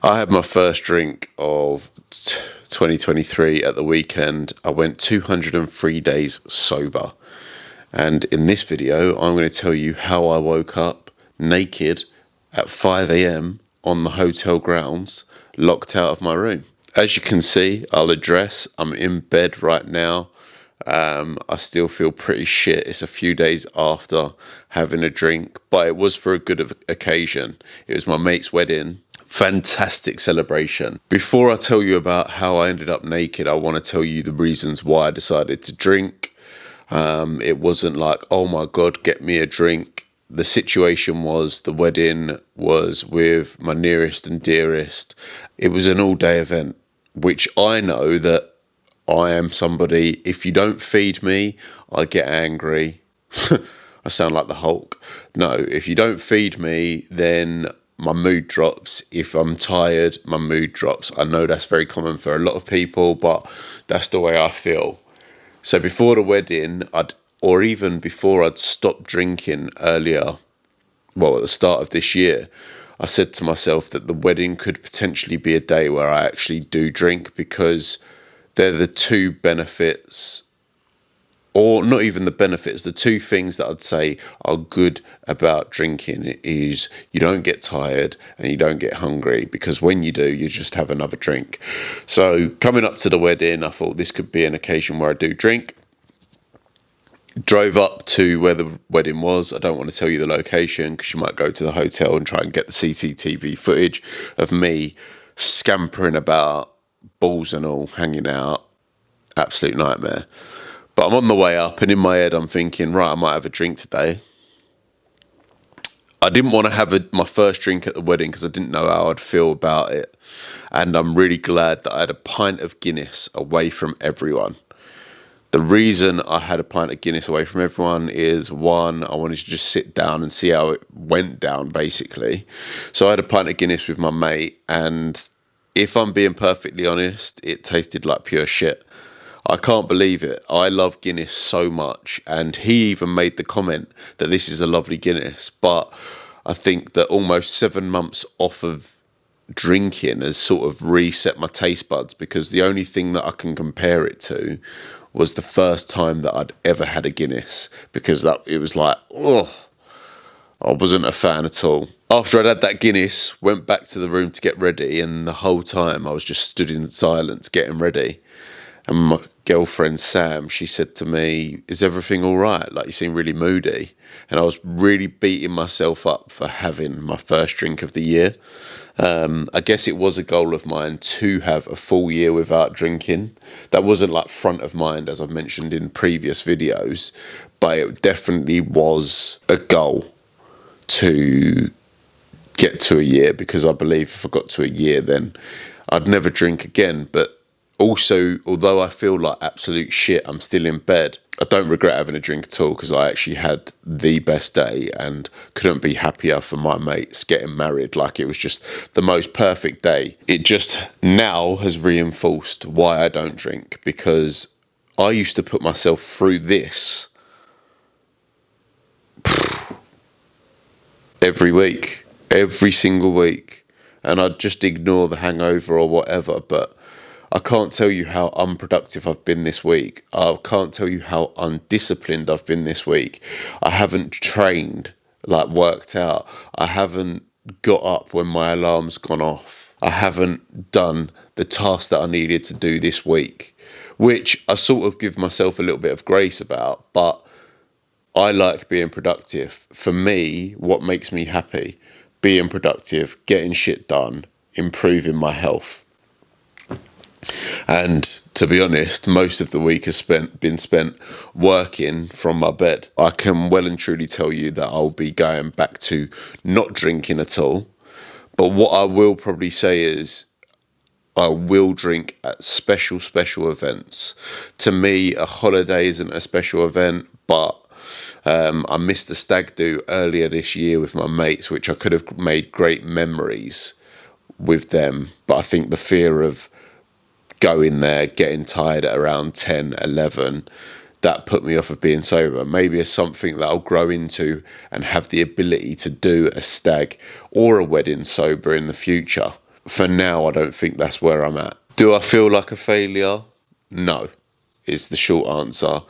I had my first drink of 2023 at the weekend. I went 203 days sober. And in this video, I'm going to tell you how I woke up naked at 5 a.m. on the hotel grounds, locked out of my room. As you can see, I'll address, I'm in bed right now. I still feel pretty shit. It's a few days after having a drink, but it was for a good occasion. It was my mate's wedding. Fantastic celebration. Before I tell you about how I ended up naked, I want to tell you the reasons why I decided to drink. It wasn't like, oh my God, get me a drink. The situation was the wedding was with my nearest and dearest. It was an all-day event, which I know that I am somebody, if you don't feed me, I get angry. I sound like the Hulk. No, if you don't feed me, then my mood drops. If I'm tired, my mood drops. I know that's very common for a lot of people, but that's the way I feel. So before the wedding, or even before I'd stopped drinking earlier, at the start of this year, I said to myself that the wedding could potentially be a day where I actually do drink, because they're the two benefits, or not even the benefits, the two things that I'd say are good about drinking is you don't get tired and you don't get hungry, because when you do, you just have another drink. So coming up to the wedding, I thought this could be an occasion where I do drink. Drove up to where the wedding was. I don't want to tell you the location because you might go to the hotel and try and get the CCTV footage of me scampering about, balls and all, hanging out. Absolute nightmare. But I'm on the way up, and in my head I'm thinking, right, I might have a drink today. I didn't want to have my first drink at the wedding because I didn't know how I'd feel about it. And I'm really glad that I had a pint of Guinness away from everyone. The reason I had a pint of Guinness away from everyone is, one, I wanted to just sit down and see how it went down, basically. So I had a pint of Guinness with my mate, and if I'm being perfectly honest, it tasted like pure shit. I can't believe it. I love Guinness so much, and he even made the comment that this is a lovely Guinness, but I think that almost 7 months off of drinking has sort of reset my taste buds, because the only thing that I can compare it to was the first time that I'd ever had a Guinness, because it was like, oh, I wasn't a fan at all. After I'd had that Guinness, went back to the room to get ready, and the whole time I was just stood in silence getting ready. And my girlfriend, Sam, she said to me, is everything all right? Like, you seem really moody. And I was really beating myself up for having my first drink of the year. I guess it was a goal of mine to have a full year without drinking. That wasn't like front of mind, as I've mentioned in previous videos, but it definitely was a goal to get to a year, because I believe if I got to a year, then I'd never drink again. But also, although I feel like absolute shit, I'm still in bed. I don't regret having a drink at all, because I actually had the best day and couldn't be happier for my mates getting married. Like, it was just the most perfect day. It just now has reinforced why I don't drink, because I used to put myself through this every week, every single week, and I'd just ignore the hangover or whatever. But I can't tell you how unproductive I've been this week. I can't tell you how undisciplined I've been this week. I haven't trained, like worked out. I haven't got up when my alarm's gone off. I haven't done the task that I needed to do this week, which I sort of give myself a little bit of grace about, but I like being productive. For me, what makes me happy? Being productive, getting shit done, improving my health. And to be honest, most of the week has been spent working from my bed. I can well and truly tell you that I'll be going back to not drinking at all. But what I will probably say is I will drink at special events. To me, a holiday isn't a special event, but I missed a stag do earlier this year with my mates, which I could have made great memories with them. But I think the fear of going there, getting tired at around 10, 11, that put me off of being sober. Maybe it's something that I'll grow into and have the ability to do a stag or a wedding sober in the future. for now, I don't think that's where I'm at. Do I feel like a failure? No, is the short answer.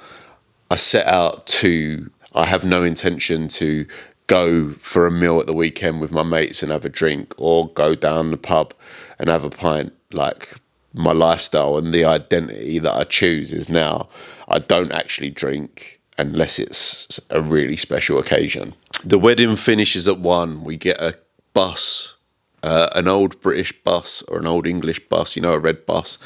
I have no intention to go for a meal at the weekend with my mates and have a drink, or go down the pub and have a pint. Like, my lifestyle and the identity that I choose is now I don't actually drink unless it's a really special occasion. The wedding finishes at 1. We get a bus, an old British bus or an old English bus, a red bus.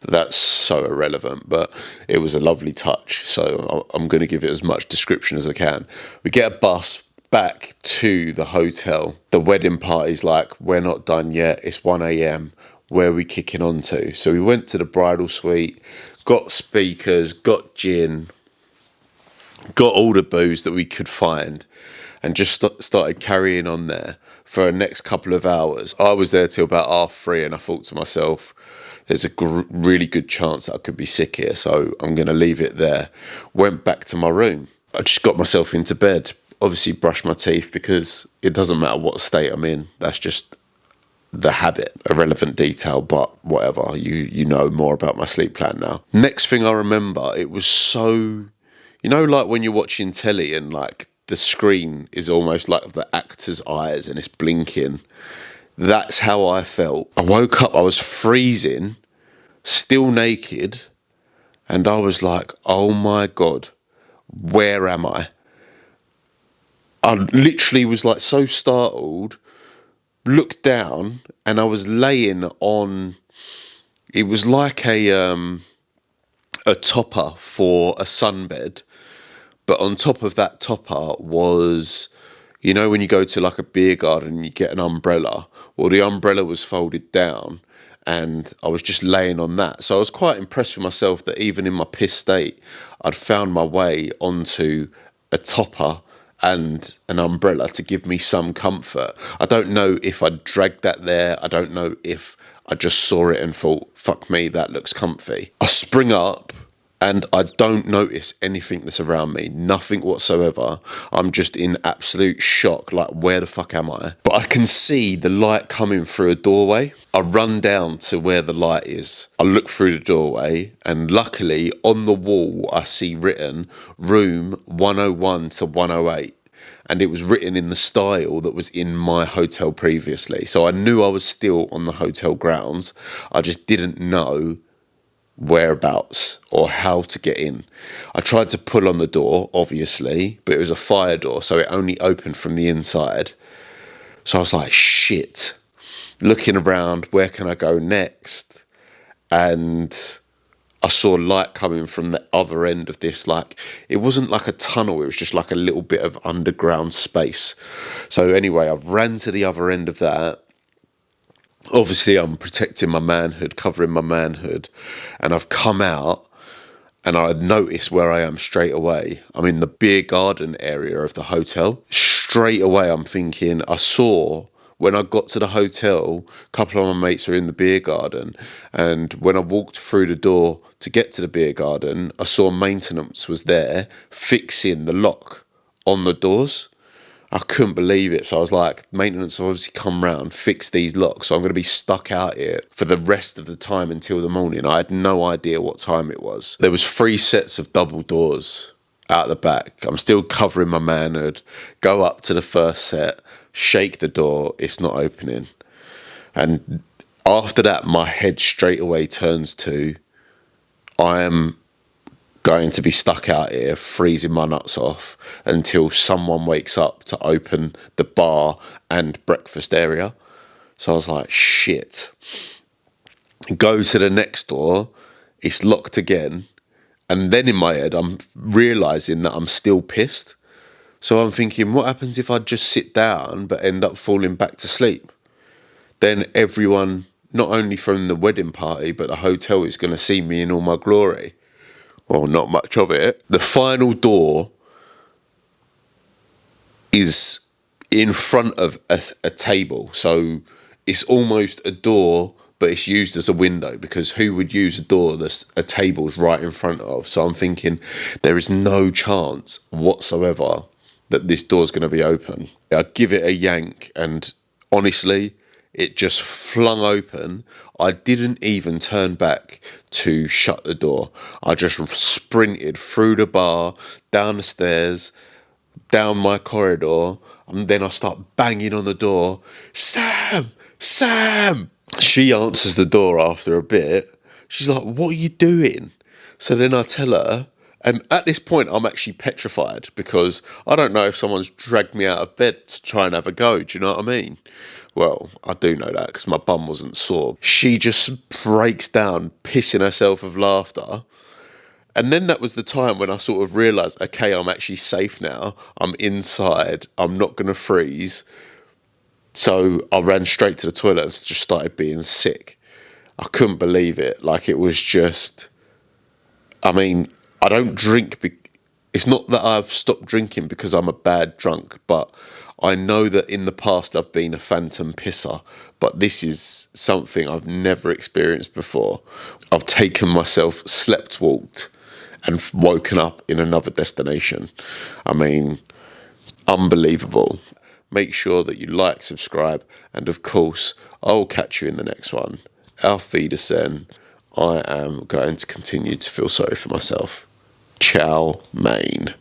That's so irrelevant, but it was a lovely touch. So I'm going to give it as much description as I can. We get a bus back to the hotel. The wedding party's like, we're not done yet. It's 1 a.m. Where are we kicking on to? So we went to the bridal suite, got speakers, got gin, got all the booze that we could find, and just started carrying on there for the next couple of hours. I was there till about 3:30, and I thought to myself, there's a really good chance that I could be sick here, so I'm going to leave it there. Went back to my room. I just got myself into bed. Obviously brushed my teeth, because it doesn't matter what state I'm in. That's just the habit. Irrelevant detail, but whatever. You know more about my sleep plan now. Next thing I remember, it was so... like when you're watching telly and like the screen is almost like the actor's eyes and it's blinking. That's how I felt. I woke up, I was freezing, still naked, and I was like, oh my God, where am I? I literally was like so startled, looked down, and I was laying on, it was like a topper for a sunbed, but on top of that topper was, when you go to like a beer garden and you get an umbrella, well, the umbrella was folded down and I was just laying on that. So I was quite impressed with myself that even in my piss state, I'd found my way onto a topper and an umbrella to give me some comfort. I don't know if I dragged that there. I don't know if I just saw it and thought, fuck me, that looks comfy. I spring up and I don't notice anything that's around me, nothing whatsoever. I'm just in absolute shock, like, where the fuck am I? But I can see the light coming through a doorway. I run down to where the light is. I look through the doorway, and luckily on the wall I see written room 101 to 108. And it was written in the style that was in my hotel previously. So I knew I was still on the hotel grounds. I just didn't know whereabouts or how to get in. I tried to pull on the door, obviously, but it was a fire door, so it only opened from the inside. So I was like, shit. Looking around, where can I go next? And I saw light coming from the other end of this, like, it wasn't like a tunnel, it was just like a little bit of underground space. So anyway, I've ran to the other end of that. Obviously, I'm protecting my manhood, covering my manhood, and I've come out, and I noticed where I am straight away. I'm in the beer garden area of the hotel. Straight away, I'm thinking, I saw, when I got to the hotel, a couple of my mates were in the beer garden, and when I walked through the door to get to the beer garden, I saw maintenance was there fixing the lock on the doors. I couldn't believe it. So I was like, maintenance have obviously come round, fix these locks. So I'm going to be stuck out here for the rest of the time until the morning. I had no idea what time it was. There was 3 sets of double doors out the back. I'm still covering my manhood. Go up to the first set, shake the door. It's not opening. And after that, my head straight away turns to, I am going to be stuck out here freezing my nuts off until someone wakes up to open the bar and breakfast area. So I was like, shit. Go to the next door, it's locked again, and then in my head I'm realising that I'm still pissed. So I'm thinking, what happens if I just sit down but end up falling back to sleep? Then everyone, not only from the wedding party but the hotel, is going to see me in all my glory. Well, not much of it. The final door is in front of a table. So it's almost a door, but it's used as a window, because who would use a door that's a table's right in front of? So I'm thinking there is no chance whatsoever that this door's going to be open. I give it a yank, and honestly, it just flung open. I didn't even turn back to shut the door. I just sprinted through the bar, down the stairs, down my corridor, and then I start banging on the door. Sam! Sam! She answers the door after a bit. She's like, what are you doing? So then I tell her, and at this point I'm actually petrified because I don't know if someone's dragged me out of bed to try and have a go. Do you know what I mean? Well, I do know that because my bum wasn't sore. She just breaks down, pissing herself of laughter. And then that was the time when I sort of realised, okay, I'm actually safe now. I'm inside. I'm not going to freeze. So I ran straight to the toilet and just started being sick. I couldn't believe it. Like, it was just, I mean, I don't drink. It's not that I've stopped drinking because I'm a bad drunk, but I know that in the past I've been a phantom pisser. But this is something I've never experienced before. I've taken myself, slept walked, and woken up in another destination. I mean, unbelievable. Make sure that you like, subscribe, and of course, I'll catch you in the next one. Auf Wiedersehen. I am going to continue to feel sorry for myself. Ciao, Maine.